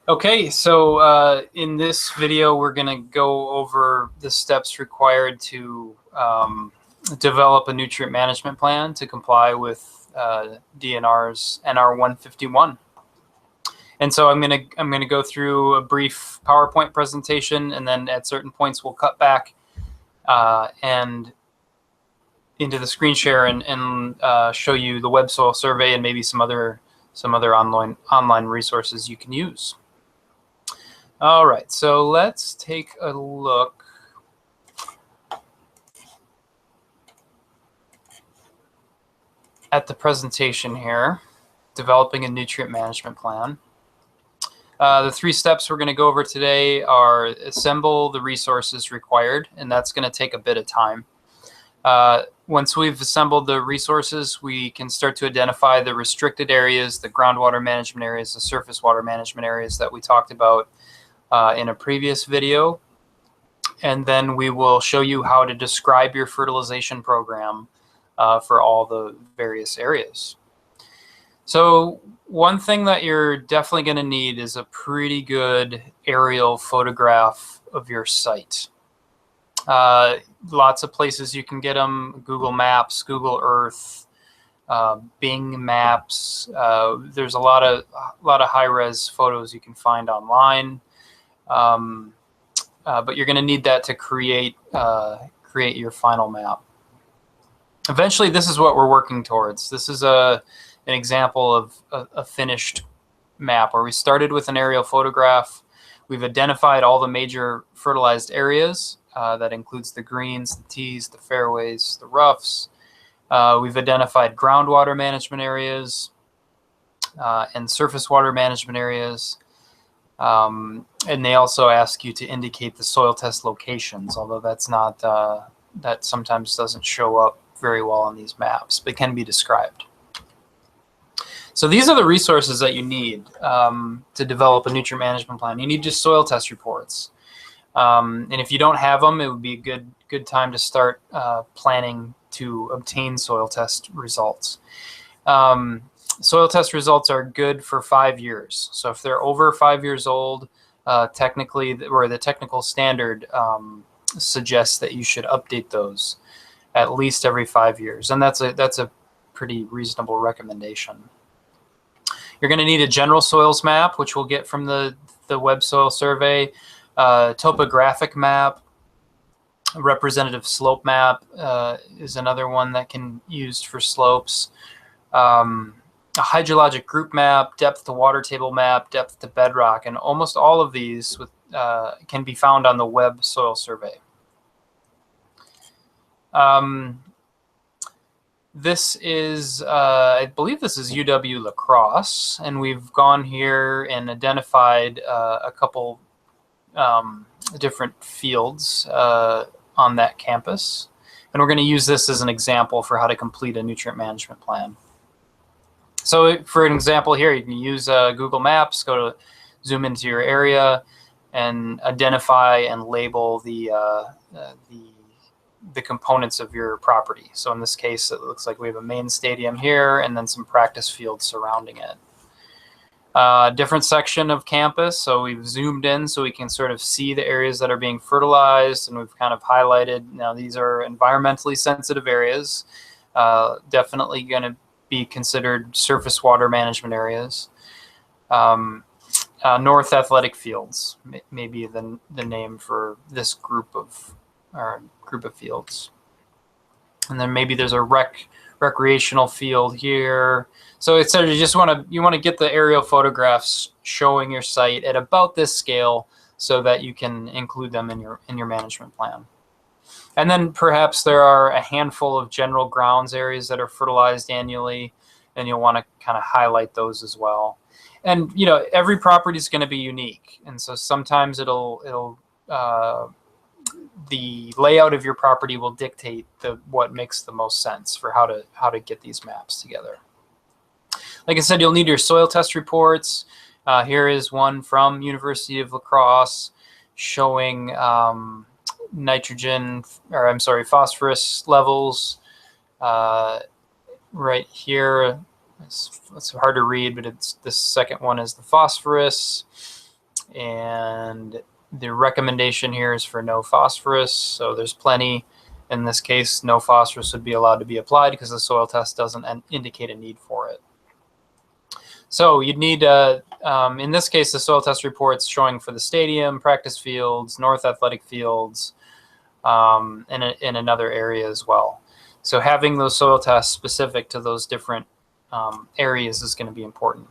Okay, so in this video, we're going to go over the steps required to develop a nutrient management plan to comply with DNR's NR 151. And so I'm gonna go through a brief PowerPoint presentation, and then at certain points we'll cut back and into the screen share and show you the web soil survey and maybe some other online resources you can use. All right, so let's take a look at the presentation here, developing a nutrient management plan. The three steps we're going to go over today are assemble the resources required, and that's going to take a bit of time. Once we've assembled the resources, we can start to identify the restricted areas, the groundwater management areas, the surface water management areas that we talked about in a previous video. And then we will show you how to describe your fertilization program for all the various areas. So one thing that you're definitely going to need is a pretty good aerial photograph of your site. Lots of places you can get them: Google Maps, Google Earth, Bing Maps. There's a lot of high-res photos you can find online, but you're going to need that to create your final map. Eventually, this is what we're working towards. This is an example of a finished map where we started with an aerial photograph. We've identified all the major fertilized areas. That includes the greens, the tees, the fairways, the roughs. We've identified groundwater management areas and surface water management areas. And they also ask you to indicate the soil test locations, although that's not, that sometimes doesn't show up very well on these maps, but can be described. So these are the resources that you need to develop a nutrient management plan. You need just soil test reports. And if you don't have them, it would be a good time to start planning to obtain soil test results. Soil test results are good for 5 years. So if they're over 5 years old, technically, or the technical standard suggests that you should update those at least every 5 years, and that's a pretty reasonable recommendation. You're going to need a general soils map, which we'll get from the web soil survey. Topographic map, a representative slope map is another one that can be used for slopes. A hydrologic group map, depth to water table map, depth to bedrock, and almost all of these can be found on the web soil survey. This is, I believe this is UW La Crosse, and we've gone here and identified a couple different fields on that campus. And we're going to use this as an example for how to complete a nutrient management plan. So for an example here, you can use Google Maps, zoom into your area, and identify and label the components of your property. So in this case, it looks like we have a main stadium here and then some practice fields surrounding it. Different section of campus, so we've zoomed in so we can sort of see the areas that are being fertilized, and we've kind of highlighted, now these are environmentally sensitive areas, definitely going to be considered surface water management areas. North Athletic Fields may be the name for this group of fields. And then maybe there's a recreational field here. So it's sort of you want to get the aerial photographs showing your site at about this scale so that you can include them in your management plan. And then perhaps there are a handful of general grounds areas that are fertilized annually, and you'll want to kind of highlight those as well. And every property is going to be unique, and so sometimes the layout of your property will dictate what makes the most sense for how to get these maps together. Like I said, you'll need your soil test reports. Here is one from University of La Crosse showing phosphorus levels. Right here, it's hard to read, but the second one is the phosphorus. And the recommendation here is for no phosphorus, so there's plenty. In this case, no phosphorus would be allowed to be applied because the soil test doesn't indicate a need for it. So you'd need, in this case, the soil test report's showing for the stadium, practice fields, north athletic fields, and in another area as well. So having those soil tests specific to those different areas is going to be important.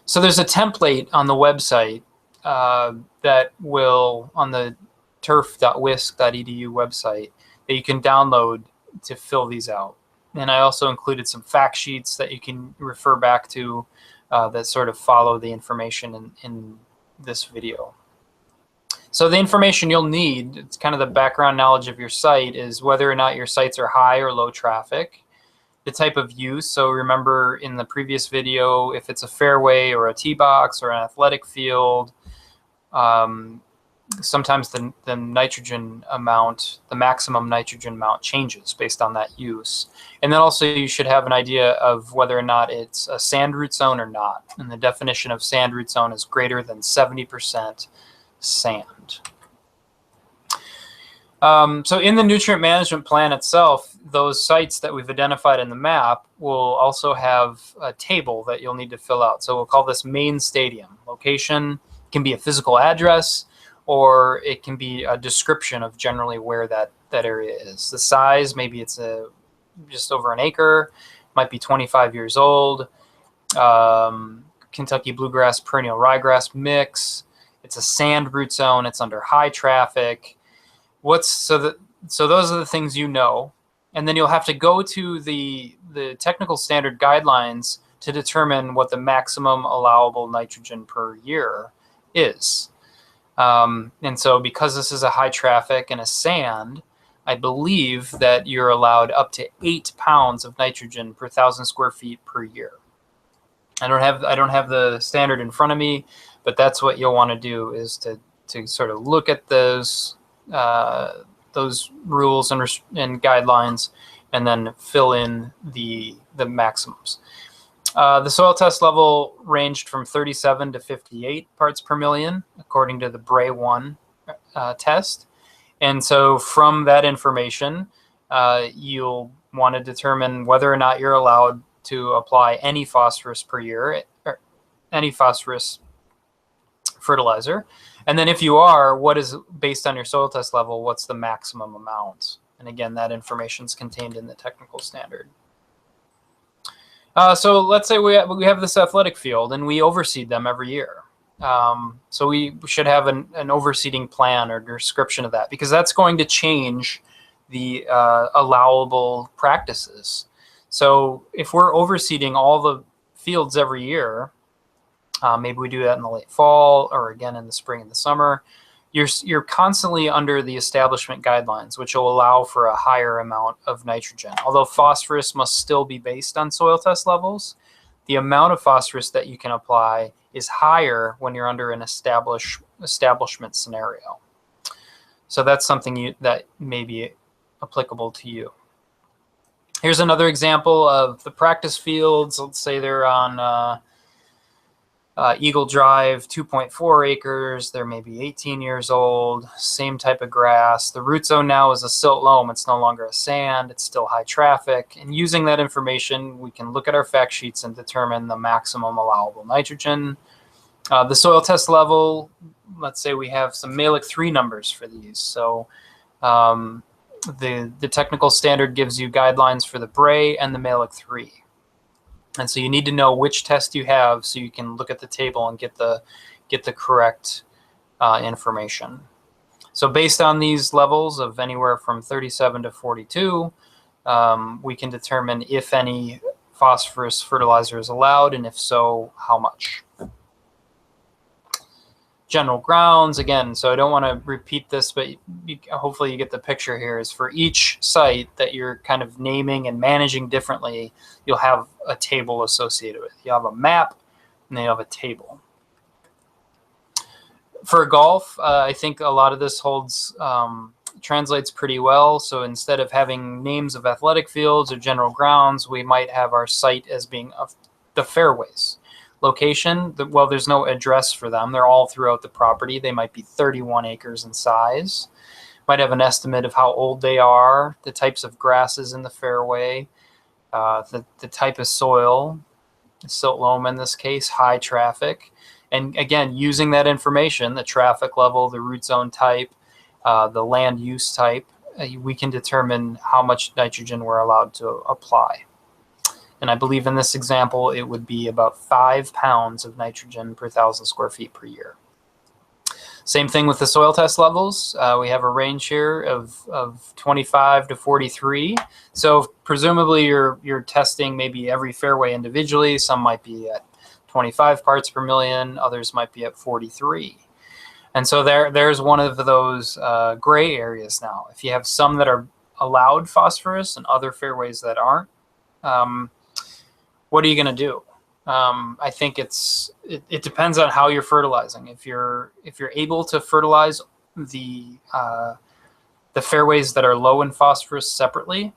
So there's a template on the website that will, on the turf.wisc.edu website, that you can download to fill these out. And I also included some fact sheets that you can refer back to that sort of follow the information in this video. So the information you'll need, it's kind of the background knowledge of your site, is whether or not your sites are high or low traffic, the type of use. So remember in the previous video, if it's a fairway or a tee box or an athletic field, sometimes the nitrogen amount, the maximum nitrogen amount changes based on that use. And then also you should have an idea of whether or not it's a sand root zone or not. And the definition of sand root zone is greater than 70% sand. So in the nutrient management plan itself, those sites that we've identified in the map will also have a table that you'll need to fill out. So we'll call this main stadium. Location can be a physical address, or it can be a description of generally where that area is. The size, maybe it's just over an acre, might be 25 years old. Kentucky bluegrass, perennial ryegrass mix. It's a sand root zone. It's under high traffic. So those are the things you know, and then you'll have to go to the technical standard guidelines to determine what the maximum allowable nitrogen per year is. And so because this is a high traffic and a sand, I believe that you're allowed up to 8 pounds of nitrogen per 1,000 square feet per year. I don't have the standard in front of me, but that's what you'll want to do, is to sort of look at those rules and guidelines, and then fill in the maximums. The soil test level ranged from 37 to 58 parts per million, according to the Bray 1 test. And so from that information, you'll want to determine whether or not you're allowed to apply any phosphorus per year, or any phosphorus fertilizer. And then if you are, what is, based on your soil test level, what's the maximum amount? And again, that information is contained in the technical standard. So let's say we have this athletic field and we overseed them every year. So we should have an overseeding plan or description of that, because that's going to change the allowable practices. So if we're overseeding all the fields every year, maybe we do that in the late fall or again in the spring and the summer, you're constantly under the establishment guidelines, which will allow for a higher amount of nitrogen. Although phosphorus must still be based on soil test levels, the amount of phosphorus that you can apply is higher when you're under an establishment scenario. So that's something that may be applicable to you. Here's another example of the practice fields. Let's say they're on Eagle Drive, 2.4 acres. They're maybe 18 years old, same type of grass. The root zone now is a silt loam. It's no longer a sand. It's still high traffic. And using that information, we can look at our fact sheets and determine the maximum allowable nitrogen. The soil test level, let's say we have some Mehlich 3 numbers for these. So the technical standard gives you guidelines for the Bray and the Mehlich 3. And so you need to know which test you have so you can look at the table and get the correct information. So based on these levels of anywhere from 37 to 42, we can determine if any phosphorus fertilizer is allowed, and if so, how much. General grounds, again, so I don't want to repeat this, but hopefully you get the picture here, is for each site that you're kind of naming and managing differently, you'll have a table associated with it. You have a map, and then you have a table. For golf, I think a lot of this translates pretty well. So instead of having names of athletic fields or general grounds, we might have our site as being of the fairways. location, well, there's no address for them. They're all throughout the property. They might be 31 acres in size. Might have an estimate of how old they are, the types of grasses in the fairway, the type of soil, silt loam in this case, high traffic. And again, using that information, the traffic level, the root zone type, the land use type, we can determine how much nitrogen we're allowed to apply. And I believe in this example, it would be about 5 pounds of nitrogen per 1,000 square feet per year. Same thing with the soil test levels. We have a range here of 25 to 43. So presumably you're testing maybe every fairway individually. Some might be at 25 parts per million. Others might be at 43. And so there's one of those gray areas now. If you have some that are allowed phosphorus and other fairways that aren't, what are you going to do? I think it depends on how you're fertilizing. If you're able to fertilize the fairways that are low in phosphorus separately,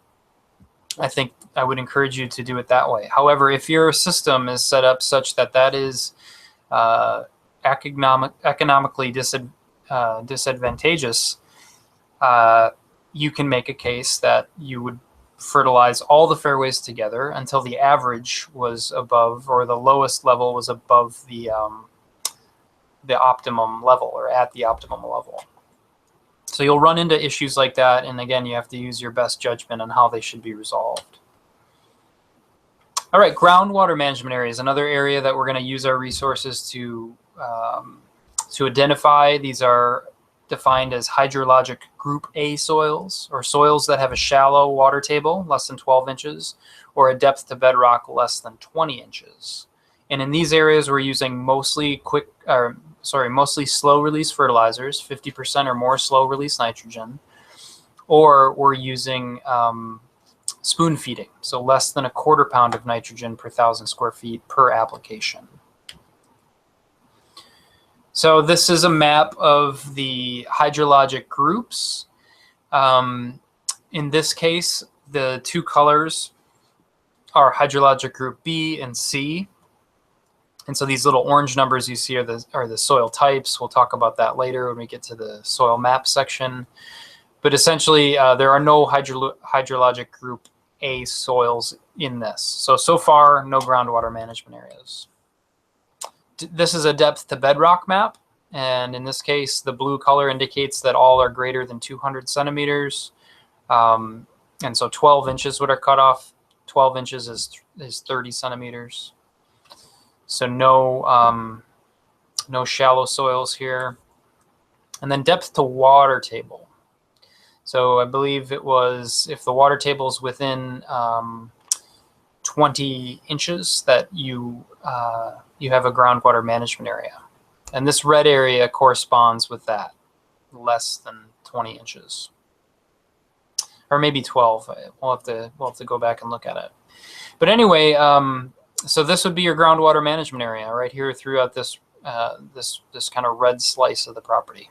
I think I would encourage you to do it that way. However, if your system is set up such that that is economically disadvantageous, you can make a case that you would fertilize all the fairways together until the average was above, or the lowest level was above the optimum level, or at the optimum level. So you'll run into issues like that, and again, you have to use your best judgment on how they should be resolved. All right, groundwater management area is another area that we're going to use our resources to identify. These are defined as hydrologic group A soils, or soils that have a shallow water table, less than 12 inches, or a depth to bedrock less than 20 inches. And in these areas, we're using mostly slow release fertilizers, 50% or more slow release nitrogen, or we're using spoon feeding, so less than 1/4 pound of nitrogen per 1,000 square feet per application. So this is a map of the hydrologic groups. In this case, the two colors are hydrologic group B and C. And so these little orange numbers you see are the soil types. We'll talk about that later when we get to the soil map section. But essentially, there are no hydrologic group A soils in this. So far, no groundwater management areas. This is a depth to bedrock map. And in this case, the blue color indicates that all are greater than 200 centimeters. And so 12 inches would our cutoff. 12 inches is 30 centimeters. So no shallow soils here. And then depth to water table. So I believe it was, if the water table is within 20 inches, that you have a groundwater management area. And this red area corresponds with that, less than 20 inches. Or maybe 12. We'll have to go back and look at it. But anyway, so this would be your groundwater management area right here throughout this this kind of red slice of the property.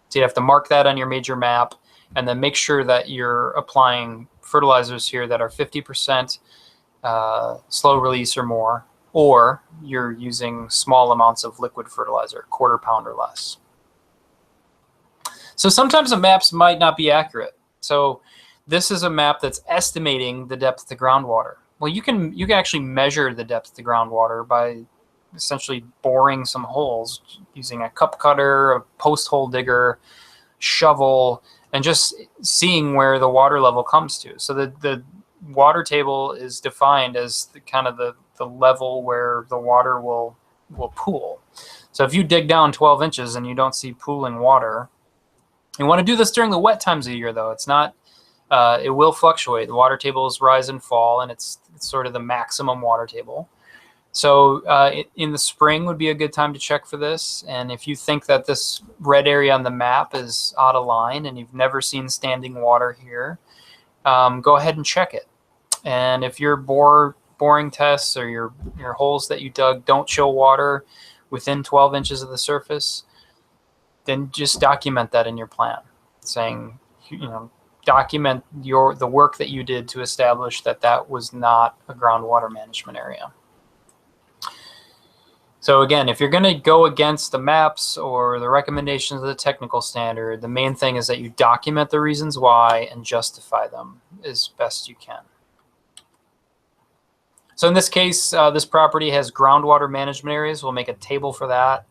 So you have to mark that on your major map, and then make sure that you're applying fertilizers here that are 50% slow release or more, or you're using small amounts of liquid fertilizer, 1/4 pound or less. So sometimes the maps might not be accurate. So this is a map that's estimating the depth to groundwater. Well, you can actually measure the depth to groundwater by essentially boring some holes using a cup cutter, a post hole digger, shovel, and just seeing where the water level comes to. So the water table is defined as the level where the water will pool. So if you dig down 12 inches and you don't see pooling water, you want to do this during the wet times of the year, though. It's not. It will fluctuate. The water tables rise and fall, and it's sort of the maximum water table. So in the spring would be a good time to check for this. And if you think that this red area on the map is out of line and you've never seen standing water here, go ahead and check it. And if your boring tests or your holes that you dug don't show water within 12 inches of the surface, then just document that in your plan, saying, document the work that you did to establish that that was not a groundwater management area. So again, if you're going to go against the maps or the recommendations of the technical standard, the main thing is that you document the reasons why and justify them as best you can. So in this case, this property has groundwater management areas. We'll make a table for that.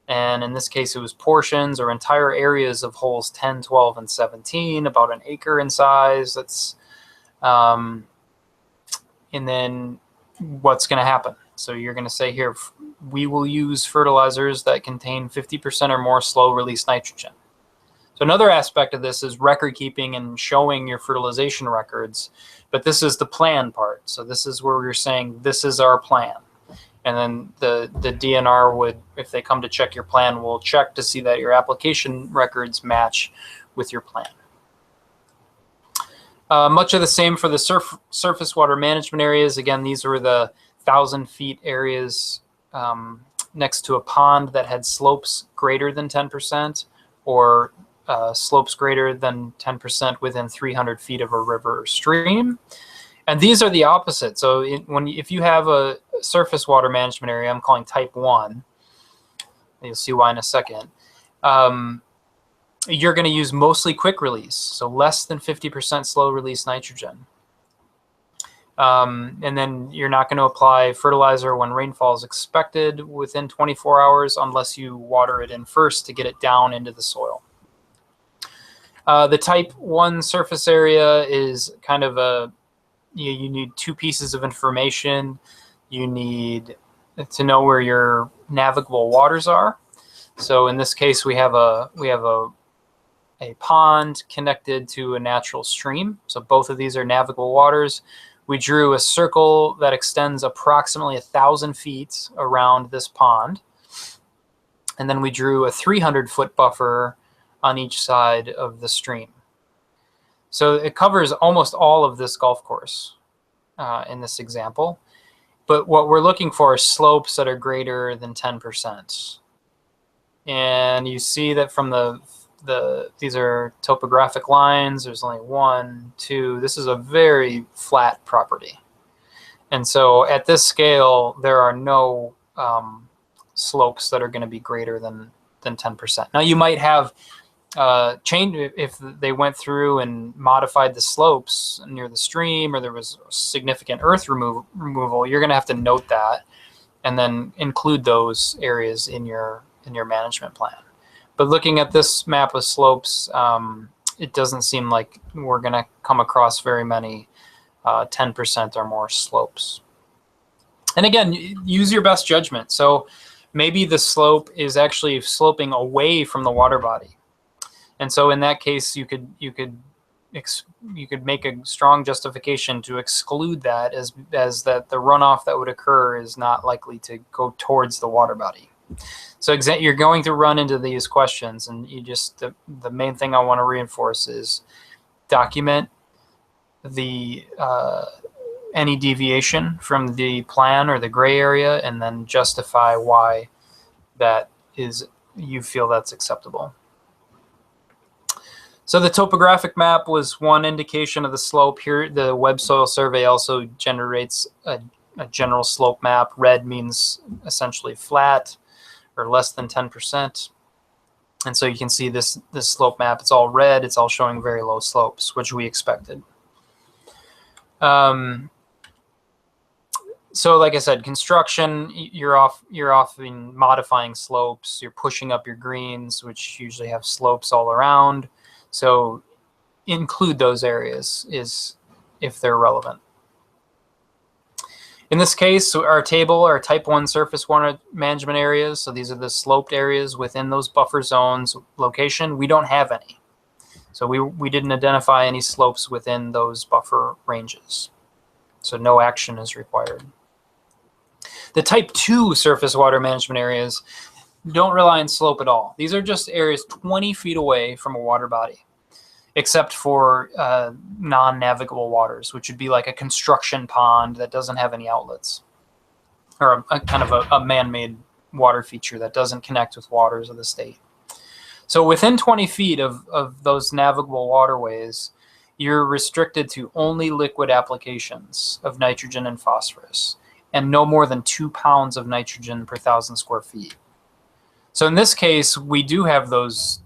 And in this case, it was portions or entire areas of holes 10, 12, and 17, about an acre in size. That's, and then what's going to happen? So you're going to say here, we will use fertilizers that contain 50% or more slow-release nitrogen. So another aspect of this is record keeping and showing your fertilization records. But this is the plan part. So this is where we're saying, this is our plan. And then the DNR would, if they come to check your plan, will check to see that your application records match with your plan. Much of the same for the surface water management areas. Again, these were the 1,000 feet areas next to a pond that had slopes greater than 10% or slopes greater than 10% within 300 feet of a river or stream. And these are the opposite. So if you have a surface water management area, I'm calling type 1, you'll see why in a second, you're going to use mostly quick release, so less than 50% slow release nitrogen. And then you're not going to apply fertilizer when rainfall is expected within 24 hours unless you water it in first to get it down into the soil. The type 1 surface area is kind of a, you need two pieces of information. You need to know where your navigable waters are. So in this case, we have a pond connected to a natural stream. So both of these are navigable waters. We drew a circle that extends approximately 1,000 feet around this pond. And then we drew a 300-foot buffer on each side of the stream. So it covers almost all of this golf course in this example. But what we're looking for are slopes that are greater than 10%. And you see that from these are topographic lines. There's only 1, 2. This is a very flat property. And so at this scale, there are no slopes that are going to be greater than 10%. Now you might have change if they went through and modified the slopes near the stream, or there was significant earth removal. You're going to have to note that and then include those areas in your management plan. But looking at this map of slopes, it doesn't seem like we're going to come across very many 10% or more slopes. And again, use your best judgment. So maybe the slope is actually sloping away from the water body. And so in that case, you could make a strong justification to exclude that as that the runoff that would occur is not likely to go towards the water body. So you're going to run into these questions, and the main thing I want to reinforce is document the any deviation from the plan or the gray area, and then justify why that is, you feel that's acceptable. So the topographic map was one indication of the slope. Here, the Web Soil Survey also generates a general slope map. Red means essentially flat or less than 10%. And so you can see this slope map, it's all red. It's all showing very low slopes, which we expected. So like I said, construction, you're often modifying slopes. You're pushing up your greens, which usually have slopes all around. So include those areas if they're relevant. In this case, our table are type 1 surface water management areas. So these are the sloped areas within those buffer zones location. We don't have any. So we didn't identify any slopes within those buffer ranges. So no action is required. The type 2 surface water management areas don't rely on slope at all. These are just areas 20 feet away from a water body, except for non-navigable waters, which would be like a construction pond that doesn't have any outlets, or a kind of a man-made water feature that doesn't connect with waters of the state. So within 20 feet of those navigable waterways, you're restricted to only liquid applications of nitrogen and phosphorus. and no more than 2 pounds of nitrogen per 1,000 square feet. So in this case, we do have those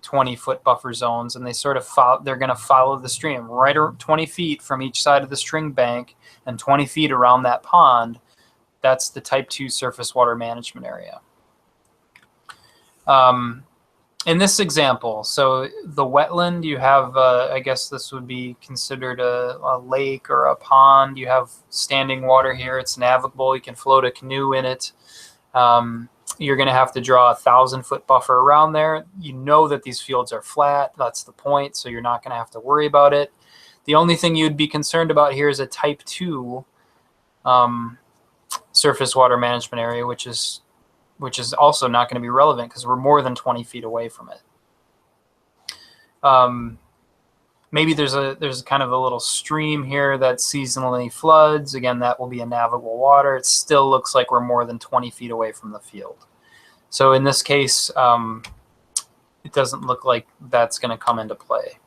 20-foot buffer zones, and they sort of they're going to follow the stream right 20 feet from each side of the string bank and 20 feet around that pond. That's the type 2 surface water management area. In this example, so the wetland, you have, I guess this would be considered a lake or a pond. You have standing water here. It's navigable. You can float a canoe in it. You're going to have to draw a 1,000-foot buffer around there. You know that these fields are flat. That's the point, so you're not going to have to worry about it. The only thing you'd be concerned about here is a type 2 surface water management area, which is also not going to be relevant because we're more than 20 feet away from it. Maybe there's kind of a little stream here that seasonally floods. Again, that will be a navigable water. It still looks like we're more than 20 feet away from the field. So in this case, it doesn't look like that's going to come into play.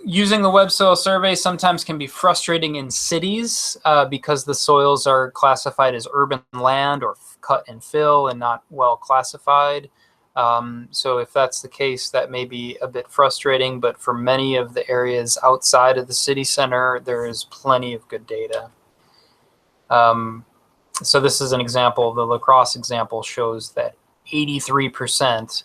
Using the web soil survey sometimes can be frustrating in cities because the soils are classified as urban land or cut and fill and not well classified. So if that's the case, that may be a bit frustrating, but for many of the areas outside of the city center, there is plenty of good data. So this is an example. The La Crosse example shows that 83%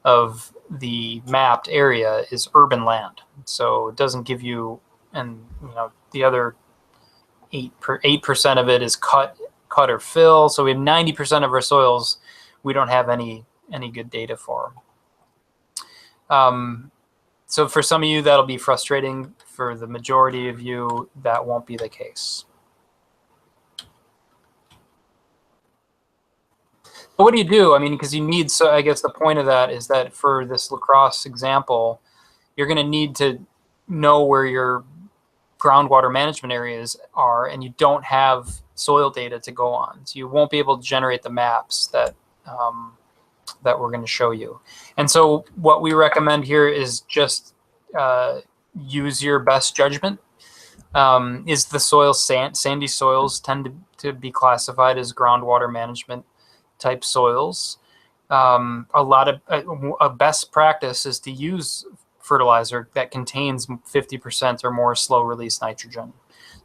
of the mapped area is urban land. So it doesn't give you, and the other 8% of it is cut or fill. So we have 90% of our soils we don't have any good data for. So for some of you that'll be frustrating. For the majority of you, that won't be the case. But what do you do? I mean, because you need, so I guess the point of that is that for this La Crosse example, you're going to need to know where your groundwater management areas are, and you don't have soil data to go on. So you won't be able to generate the maps that, that we're going to show you. And so what we recommend here is just use your best judgment. Is the soil sandy soils tend to be classified as groundwater management type soils. A best practice is to use fertilizer that contains 50% or more slow release nitrogen.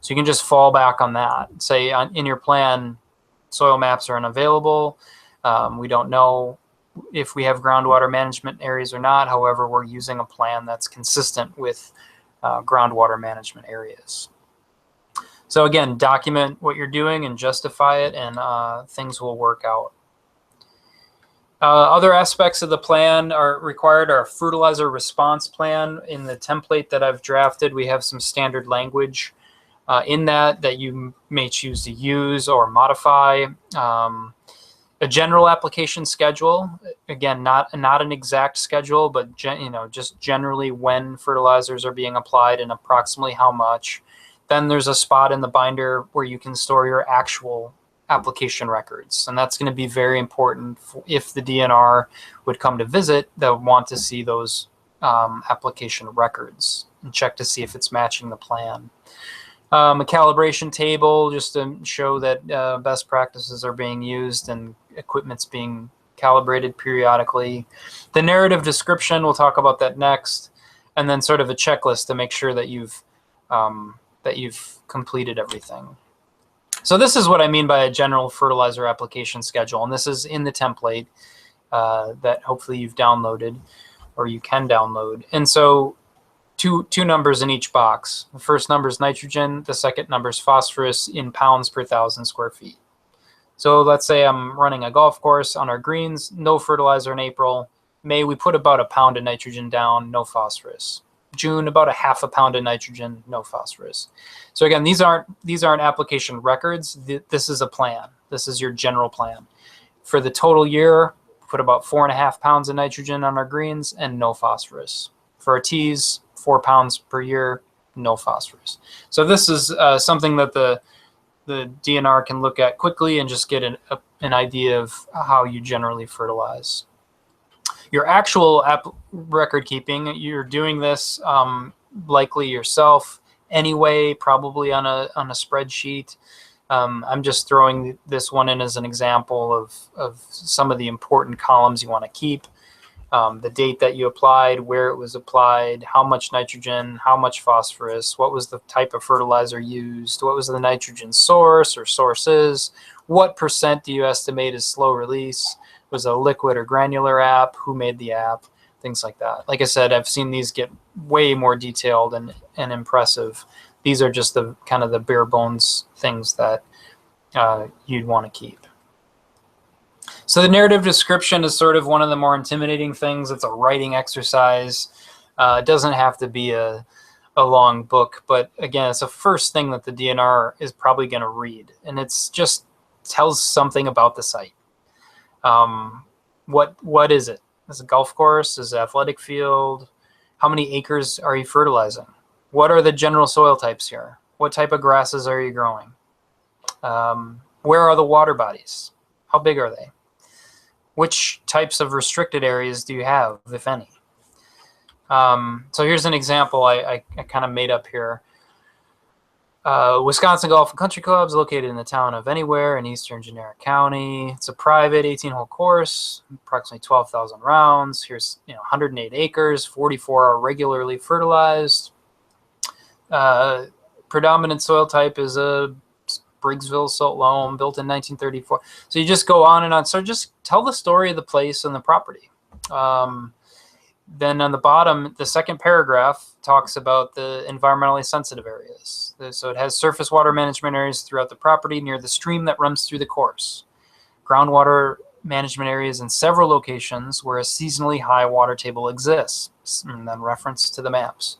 So you can just fall back on that. Say in your plan, soil maps are unavailable. We don't know if we have groundwater management areas or not. However, we're using a plan that's consistent with groundwater management areas. So again, document what you're doing and justify it, and things will work out. Other aspects of the plan are required are a fertilizer response plan. In the template that I've drafted, we have some standard language in that you may choose to use or modify. A general application schedule, again, not an exact schedule, but just generally when fertilizers are being applied and approximately how much. Then there's a spot in the binder where you can store your actual application records, and that's going to be very important if the DNR would come to visit. They'll want to see those application records and check to see if it's matching the plan. A calibration table just to show that best practices are being used and equipment's being calibrated periodically. The narrative description, we'll talk about that next, and then sort of a checklist to make sure that you've completed everything. So this is what I mean by a general fertilizer application schedule, and this is in the template that hopefully you've downloaded or you can download. And so two numbers in each box. The first number is nitrogen, the second number is phosphorus in pounds per 1,000 square feet. So let's say I'm running a golf course on our greens, no fertilizer in April. May, we put about 1 pound of nitrogen down, no phosphorus. June, about 1/2 pound of nitrogen, no phosphorus. So again, these aren't application records. This is a plan. This is your general plan. For the total year, put about 4.5 pounds of nitrogen on our greens and no phosphorus. For our teas, 4 pounds per year, no phosphorus. So this is something that the DNR can look at quickly and just get an idea of how you generally fertilize. Your actual record keeping, you're doing this likely yourself anyway, probably on a spreadsheet. I'm just throwing this one in as an example of some of the important columns you want to keep. The date that you applied, where it was applied, how much nitrogen, how much phosphorus, what was the type of fertilizer used, what was the nitrogen source or sources, what % do you estimate is slow release, was it a liquid or granular app, who made the app, things like that. Like I said, I've seen these get way more detailed and impressive. These are just the kind of the bare bones things that you'd want to keep. So the narrative description is sort of one of the more intimidating things. It's a writing exercise. It doesn't have to be a long book, but again, it's the first thing that the DNR is probably going to read, and it's just tells something about the site. What is it? Is it a golf course? Is it an athletic field? How many acres are you fertilizing? What are the general soil types here? What type of grasses are you growing? Where are the water bodies? How big are they? Which types of restricted areas do you have, if any? So here's an example I kind of made up here. Wisconsin Golf and Country Club is located in the town of Anywhere in eastern Generic County. It's a private 18-hole course, approximately 12,000 rounds. Here's 108 acres, 44 are regularly fertilized. Predominant soil type is a Briggsville salt loam, built in 1934. So you just go on and on. So just tell the story of the place and the property. Then on the bottom, the second paragraph talks about the environmentally sensitive areas. So it has surface water management areas throughout the property near the stream that runs through the course. Groundwater management areas in several locations where a seasonally high water table exists, and then reference to the maps.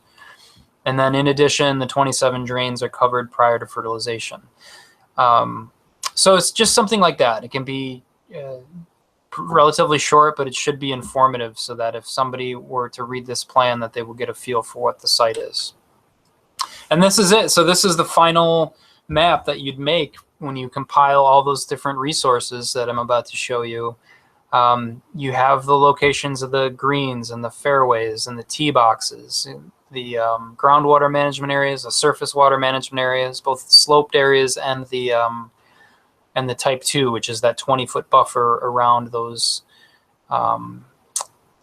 And then in addition, the 27 drains are covered prior to fertilization. So it's just something like that. It can be relatively short, but it should be informative so that if somebody were to read this plan, that they will get a feel for what the site is. And this is it. So this is the final map that you'd make when you compile all those different resources that I'm about to show you. You have the locations of the greens and the fairways and the tee boxes, the groundwater management areas, the surface water management areas, both sloped areas and the type 2, which is that 20-foot buffer around those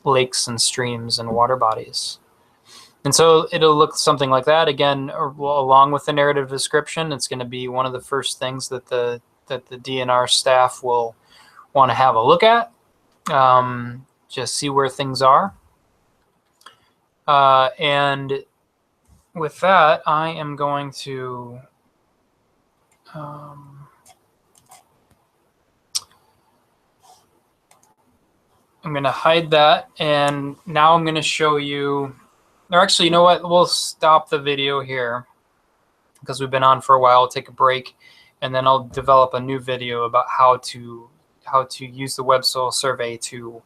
lakes and streams and water bodies. And so it'll look something like that. Again, along with the narrative description, it's going to be one of the first things that the DNR staff will want to have a look at, just see where things are. And with that, I am going to I'm going to hide that, and now I'm going to show you, or actually, you know what, we'll stop the video here because we've been on for a while. I'll take a break, and then I'll develop a new video about how to use the web soil survey to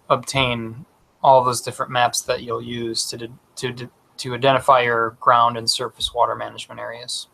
obtain all those different maps that you'll use to identify your ground and surface water management areas.